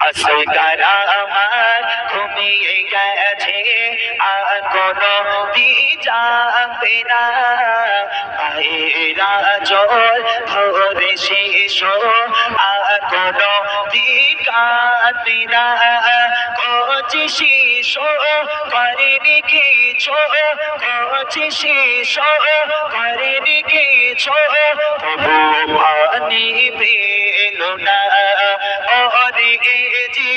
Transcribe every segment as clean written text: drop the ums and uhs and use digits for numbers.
আসগারা আমার ঘুমিয়ে গেছে আর কোনো জাগবে না পায়েরা জল ধরে শেষ আর কোনো কাঁদবে না কচি শিশ করেনি কিছু কচি শিশ করেনি কিছু তবু পানি পেল না ওরে জি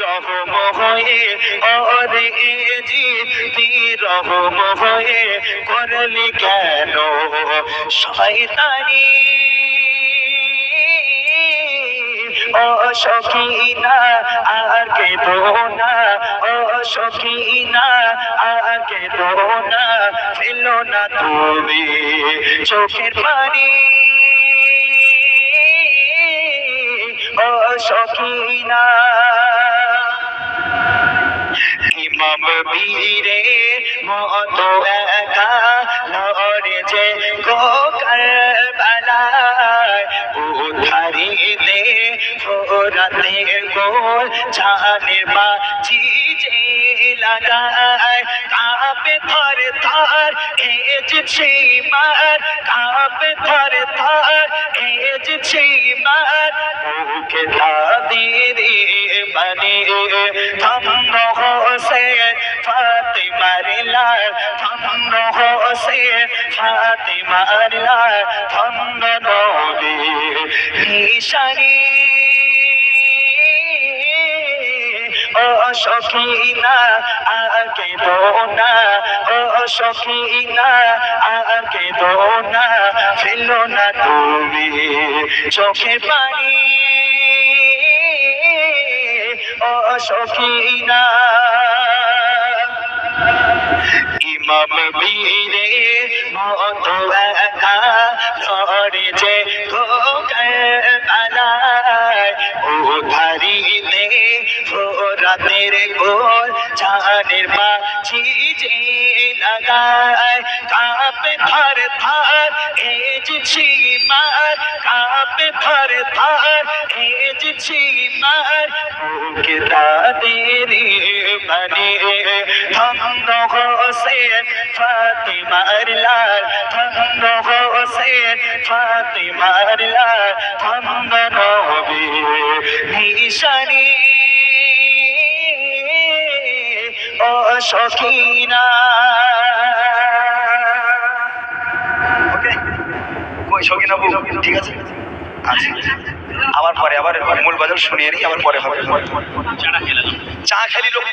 রহম হয়ে ওরে জি রহম হয়ে করলি কেন শয়তানি ও সখিনা আর কেঁদো না ও সখিনা আর কেঁদো না ফেলো না তুমি চোখের পানি ও সখিনা ইমাম বীরে মতো একা লড়েছে গো কারবালায় উধারিতে ফোরাতে গোল জানের বাজি যে লাগায় কাঁপে থর থর এজেছে মার কাঁপে থর থর এজেছে মার বুকে তাদের মানে ধন্য হোসেন ফাতিমার লাল ধন্য হোসেন ফাতিমার লাল ধন্য নবী নিশানি ও সখিনা আর কেঁদো না ও সখিনা আর কেঁদো না ফেলো না তুমি চোখে পানি ও সখিনা ইমাম বীরে মতো একা লড়েছে গো কারবালায় উধারিতে ফোরাতের গোল জানের বাজি যে লাগায় কাঁপে থর থর এজেছি মার কাঁপে থর থর এজেছি মার বুকে তাদের মানে ধন্য হোসেন ফাতিমার লাল ধন্য হোসেন ফাতিমার লাল ধন্য নবী নিশানি ও সখিনা ওকে কই সখিনা বউ ঠিক আছে আচ্ছা আবার পরে আবার মূল বাজার শুনিয়ে নিই আবার পরে হবে চা খেলি লোক